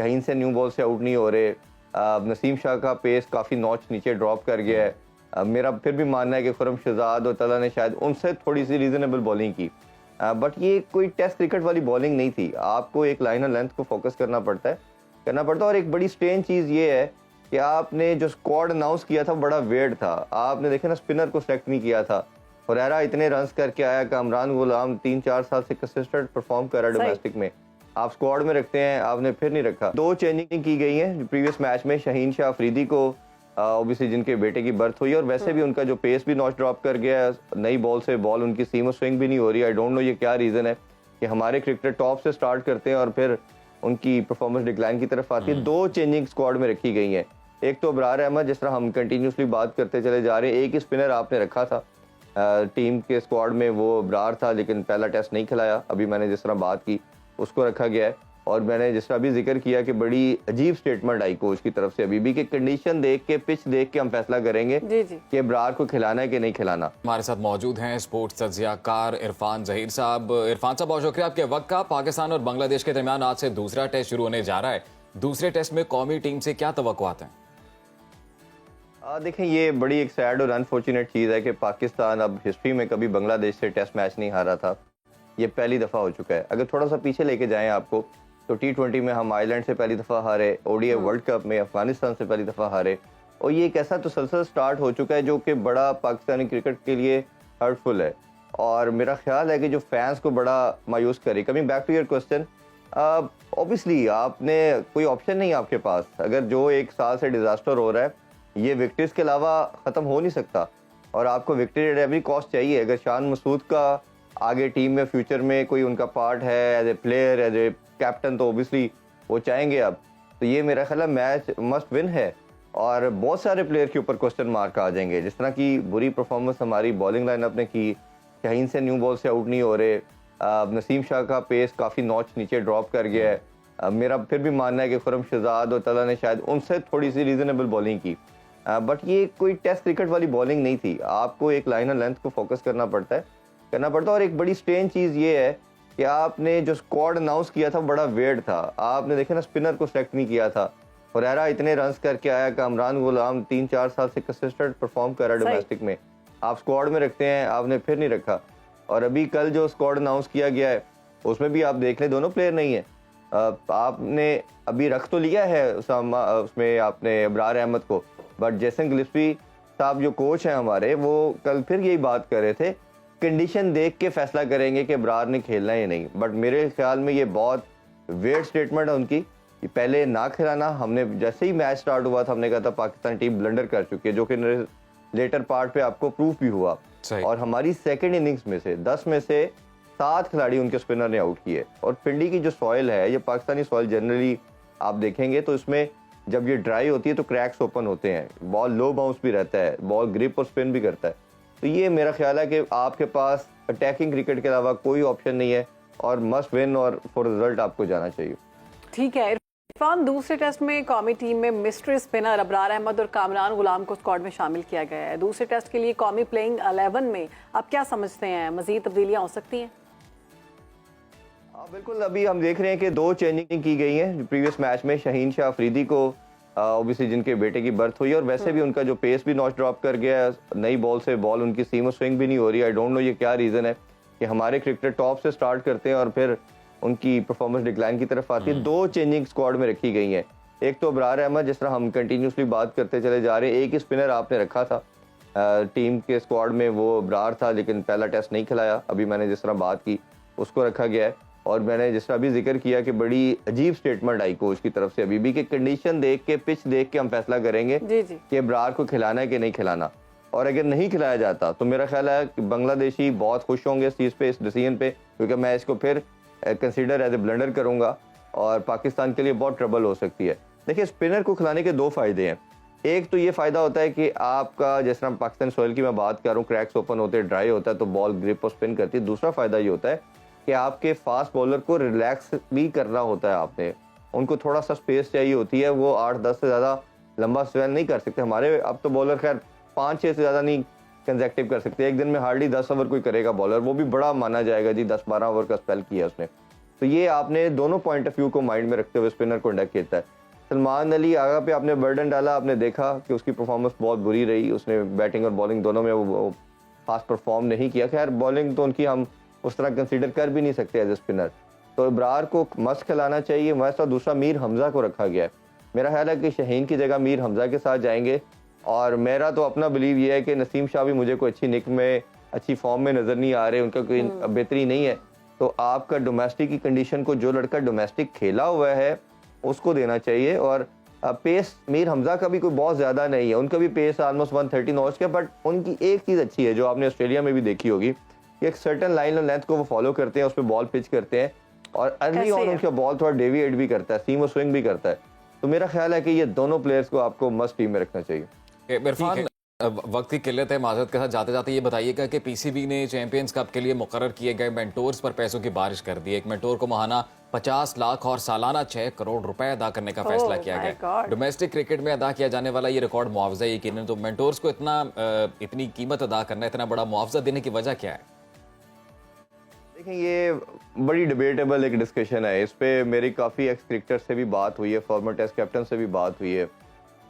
शाहीन से new ball से out नहीं हो रहे। नसीम शाह का पेस काफ़ी नॉच नीचे ड्रॉप कर गया है। मेरा फिर भी मानना है कि खुरम शहजाद और तला ने शायद उनसे थोड़ी सी रीज़नेबल बॉलिंग की, बट ये कोई टेस्ट क्रिकेट वाली बॉलिंग नहीं थी। आपको एक लाइन और लेंथ को फोकस करना पड़ता है। और एक बड़ी स्ट्रेंज चीज़ ये है कि आपने जो स्क्वाड अनाउंस किया था बड़ा वेird था। आपने देखे ना, स्पिनर को सेलेक्ट नहीं किया था। हुरैरा इतने रन्स करके आया, कामरान गुलाम 3-4 साल से कंसिस्टेंट परफॉर्म कर रहा है डोमेस्टिक में, आप स्क्वाड में रखते हैं, आपने फिर नहीं रखा। 2 चेंजिंग की गई हैं प्रीवियस मैच में। शाहीन शाह अफरीदी को ऑब्वियसली जिनके बेटे की बर्थ हुई, और वैसे भी उनका जो पेस भी नॉच ड्रॉप कर गया है, नई बॉल से बॉल उनकी सीम और स्विंग भी नहीं हो रही। आई डोंट नो ये क्या रीज़न है कि हमारे क्रिकेटर टॉप से स्टार्ट करते हैं और फिर उनकी परफॉर्मेंस डिक्लाइन की तरफ आती है। 2 चेंजिंग स्क्वाड में रखी गई हैं। एक तो अबरार अहमद, जिस तरह हम कंटिन्यूसली बात करते चले जा रहे हैं, एक ही स्पिनर आपने रखा था टीम के स्क्वाड में, वो अबरार था, लेकिन पहला टेस्ट नहीं खिलाया। अभी मैंने जिस तरह बात की उसको रखा गया है। और मैंने जिस तरह अभी जिक्र किया कि बड़ी अजीब स्टेटमेंट आई कोच की तरफ से अभी भी कि कंडीशन देख के, पिच देख के हम फैसला करेंगे कि अबरार को खिलाना है कि नहीं खिलाना। हमारे साथ मौजूद हैं स्पोर्ट्स तज्जियाकार इरफान ज़हीर साहब। इरफान साहब, बहुत शुक्रिया आपके वक्त का। पाकिस्तान और बांग्लादेश के दरमियान आज से दूसरा टेस्ट शुरू होने जा रहा है। दूसरे टेस्ट में कौमी टीम से क्या तवक्कुआत हैं? देखें, ये बड़ी एक सैड और अनफॉर्चुनेट चीज़ है कि पाकिस्तान अब हिस्ट्री में कभी बांग्लादेश से टेस्ट मैच नहीं हारा था। ये पहली दफ़ा हो चुका है। अगर थोड़ा सा पीछे लेके जाएं आपको, तो T20 में हम आयरलैंड से पहली दफ़ा हारे, ODI वर्ल्ड कप में अफगानिस्तान से पहली दफ़ा हारे, और ये एक ऐसा तसलसल स्टार्ट हो चुका है जो कि बड़ा पाकिस्तानी क्रिकेट के लिए हर्टफुल है, और मेरा ख्याल है कि जो फैंस को बड़ा मायूस करे। Coming back to your question, obviously आपने कोई ऑप्शन नहीं आपके पास। अगर जो 1 साल से डिजास्टर हो रहा है, ये विक्ट्रीज के अलावा ख़त्म हो नहीं सकता, और आपको विक्ट्री एट एवरी कॉस्ट चाहिए। अगर शान मसूद का आगे टीम में फ्यूचर में कोई उनका पार्ट है as a player, as a captain, तो ऑब्वियसली वो चाहेंगे अब। तो ये मेरा ख्याल है मैच मस्ट विन है, और बहुत सारे प्लेयर के ऊपर क्वेश्चन मार्क आ जाएंगे। जिस तरह की बुरी परफॉर्मेंस हमारी बॉलिंग लाइनअप ने की, शाहीन से न्यू बॉल से आउट नहीं हो रहे, नसीम शाह का पेस काफ़ी नॉच नीचे ड्रॉप कर गया है। मेरा फिर भी मानना है कि खुरम शहजाद और तला ने शायद उनसे थोड़ी सी रीज़नेबल बॉलिंग की, बट ये कोई टेस्ट क्रिकेट वाली बॉलिंग नहीं थी। आपको एक लाइन और लेंथ को फोकस करना पड़ता है। और एक बड़ी स्ट्रेंज चीज़ ये है कि आपने जो स्क्वाड अनाउंस किया था बड़ा वेird था। आपने देखे ना, स्पिनर को सेलेक्ट नहीं किया था। हुरैरा इतने रन्स करके आया, कामरान गुलाम 3-4 साल से कंसिस्टेंट परफॉर्म कर रहा है डोमेस्टिक में, आप स्क्वाड में रखते हैं, आपने फिर नहीं रखा। और अभी कल जो स्क्वाड अनाउंस किया गया है उसमें भी आप देख लें, दोनों प्लेयर नहीं है। आपने अभी रख तो लिया है उसमें आपने अबरार अहमद को, बट जैसन गिलिस्पी साहब जो कोच हैं हमारे, वो कल फिर यही बात कर रहे थे, कंडीशन देख के फैसला करेंगे कि अबरार ने खेलना है या नहीं। बट मेरे ख्याल में ये बहुत वेird स्टेटमेंट है उनकी, कि पहले ना खिलाना। हमने जैसे ही मैच स्टार्ट हुआ था हमने कहा था पाकिस्तान टीम ब्लंडर कर चुकी है, जो कि लेटर पार्ट पे आपको प्रूफ भी हुआ। और हमारी सेकेंड इनिंग्स में से 10 में से 7 खिलाड़ी उनके स्पिनर ने आउट किए। और पिंडी की जो सॉइल है, ये पाकिस्तानी सॉइल जनरली आप देखेंगे तो इसमें जब ये ड्राई होती है तो क्रैक्स ओपन होते हैं, बॉल लो बाउंस भी रहता है, बॉल ग्रिप और स्पिन भी करता है। तो ये मेरा ख्याल है कि आपके पास अटैकिंग क्रिकेट के अलावा कोई ऑप्शन नहीं है, और मस्ट विन और फॉर रिजल्ट आपको जाना चाहिए। ठीक है इरफान, दूसरे टेस्ट में कौमी टीम में मिस्ट्री स्पिनर अबरार अहमद और कामरान गुलाम को स्क्वाड में शामिल किया गया है। दूसरे टेस्ट के लिए कौमी प्लेइंग 11 में आप क्या समझते हैं, मजीद तब्दीलियां हो सकती हैं? बिल्कुल, अभी हम देख रहे हैं कि 2 चेंजिंग की गई हैं प्रीवियस मैच में। शाहीन शाह अफरीदी को ऑब्वियसली जिनके बेटे की बर्थ हुई, और वैसे भी उनका जो पेस भी नॉच ड्रॉप कर गया है, नई बॉल से बॉल उनकी सीम और स्विंग भी नहीं हो रही। आई डोंट नो ये क्या रीज़न है कि हमारे क्रिकेटर टॉप से स्टार्ट करते हैं और फिर उनकी परफॉर्मेंस डिक्लाइन की तरफ आती है। 2 चेंजिंग स्क्वाड में रखी गई हैं। एक तो अबरार अहमद, जिस तरह हम कंटिन्यूसली बात करते चले जा रहे हैं, एक ही स्पिनर आपने रखा था टीम के स्क्वाड में, वो अबरार था, लेकिन पहला टेस्ट नहीं खिलाया। अभी मैंने जिस तरह बात की उसको रखा गया है। और मैंने जिस तरह अभी जिक्र किया कि बड़ी अजीब स्टेटमेंट आई कोच की तरफ से अभी भी कि कंडीशन देख के, पिच देख के हम फैसला करेंगे कि अबरार को खिलाना है कि नहीं खिलाना। और अगर नहीं खिलाया जाता तो मेरा ख्याल है कि बांग्लादेशी बहुत खुश होंगे इस चीज़ पे, इस डिसीजन पे, क्योंकि मैं इसको फिर कंसीडर एज ए ब्लंडर करूंगा और पाकिस्तान के लिए बहुत ट्रबल हो सकती है। देखिए, स्पिनर को खिलाने के 2 फ़ायदे हैं। एक तो ये फ़ायदा होता है कि आपका, जिस तरह पाकिस्तान सॉइल की मैं बात कर रहा हूँ, क्रैक्स ओपन होते हैं, ड्राई होता है, तो बॉल ग्रिप और स्पिन करती है। दूसरा फ़ायदा ये होता है कि आपके फास्ट बॉलर को रिलैक्स भी करना होता है आपने, उनको थोड़ा सा स्पेस चाहिए होती है, वो 8-10 से ज़्यादा लंबा स्पेल नहीं कर सकते। हमारे अब तो बॉलर खैर 5-6 से ज़्यादा नहीं कंसेक्टिव कर सकते, एक दिन में हार्डली 10 ओवर कोई करेगा बॉलर, वो भी बड़ा माना जाएगा जी, 10-12 ओवर का स्पेल किया उसने। तो ये आपने दोनों पॉइंट ऑफ व्यू को माइंड में रखते हुए स्पिनर को कंडक्ट किया है। सलमान अली आगा पे आपने बर्डन डाला, आपने देखा कि उसकी परफॉर्मेंस बहुत बुरी रही, उसने बैटिंग और बॉलिंग दोनों में वो खास परफॉर्म नहीं किया। खैर बॉलिंग तो उनकी हम उस तरह कंसीडर कर भी नहीं सकते एज ए स्पिनर, तो इब्रार को मस्त खिलाना चाहिए मस्त। और दूसरा मीर हमजा को रखा गया है, मेरा ख्याल है कि शाहीन की जगह मीर हमजा के साथ जाएंगे। और मेरा तो अपना बिलीव ये है कि नसीम शाह भी मुझे कोई अच्छी निक में अच्छी फॉर्म में नज़र नहीं आ रहे, उनका कोई बेहतरी नहीं है। तो आपका डोमेस्टिक की कंडीशन को जो लड़का डोमेस्टिक खेला हुआ है उसको देना चाहिए। और पेस मीर हमजा का भी कोई बहुत ज़्यादा नहीं है, उनका भी पेस ऑलमोस्ट 130 नॉट्स का, बट उनकी एक चीज़ अच्छी है जो आपने ऑस्ट्रेलिया में भी देखी होगी कि एक सर्टन लाइन और लेंथ को वो फॉलो करते हैं, उस पर बॉल पिच करते हैं और अर्ली ऑन उनका बॉल थोड़ा डेविएट भी करता है, सीम और स्विंग भी करता है। तो मेरा ख्याल है कि ये दोनों प्लेयर्स को आपको मस्ट टीम में रखना चाहिए। इरफान, वक्त की किल्लत है, माजरत के साथ जाते जाते ये बताइएगा कि पीसीबी ने चैंपियंस कप के लिए मुकर्रर किए गए मेंटोर्स पर पैसों की बारिश कर दी। एक मेंटोर को माहाना 50 लाख और सालाना 6 करोड़ रुपए अदा करने का फैसला किया गया। डोमेस्टिक क्रिकेट में अदा किया जाने वाला ये रिकॉर्ड मुआवजा यकीनन, तो मेंटोर्स को इतनी कीमत अदा करना, इतना बड़ा मुआवजा देने की वजह क्या है? देखें, ये बड़ी डिबेटेबल एक डिस्कशन है, इस पे मेरी काफ़ी एक्स क्रिकेटर से भी बात हुई है, फॉर्मर टेस्ट कैप्टन से भी बात हुई है।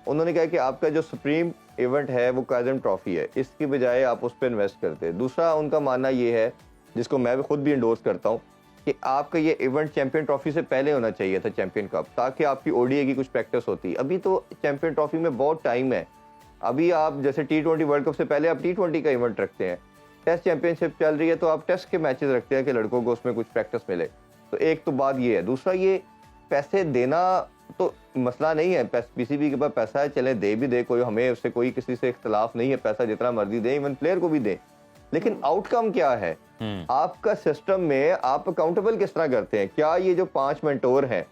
उन्होंने कहा कि आपका जो सुप्रीम इवेंट है वो काज़म ट्रॉफी है, इसकी बजाय आप उस पर इन्वेस्ट करते हैं। दूसरा उनका मानना ये है, जिसको मैं भी खुद भी इंडोर्स करता हूँ, कि आपका ये इवेंट चैंपियन ट्रॉफी से पहले होना चाहिए था, चैंपियन कप, ताकि आपकी ओडीआई की कुछ प्रैक्टिस होती। अभी तो चैंपियन ट्रॉफी में बहुत टाइम है, अभी आप जैसे T20 वर्ल्ड कप से पहले आप T20 का इवेंट रखते हैं, टेस्ट चैंपियनशिप चल रही है तो आप टेस्ट के मैचेस रखते हैं कि लड़कों को उसमें कुछ प्रैक्टिस मिले। तो एक तो बात ये है। दूसरा, ये पैसे देना तो मसला नहीं है, पीसीबी के पास पैसा है, चले दे भी दे, कोई हमें उससे कोई किसी से इख्तलाफ नहीं है, पैसा जितना मर्जी दे, इवन प्लेयर को भी दे। लेकिन आउटकम क्या है आपका सिस्टम में, आप अकाउंटेबल किस तरह करते हैं? क्या ये जो 5 मेंटोर हैं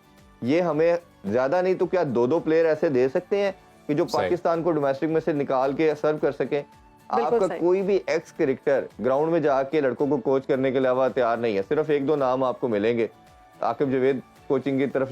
ये हमें ज्यादा नहीं तो क्या 2-2 प्लेयर ऐसे दे सकते हैं कि जो पाकिस्तान को डोमेस्टिक में से निकाल के सर्व कर सकें? आपका कोई भी एक्स क्रिकेटर ग्राउंड में जाके लड़कों को कोच करने के अलावा तैयार नहीं है। सिर्फ 1-2 नाम आपको मिलेंगे, आकिब जावेद कोचिंग की तरफ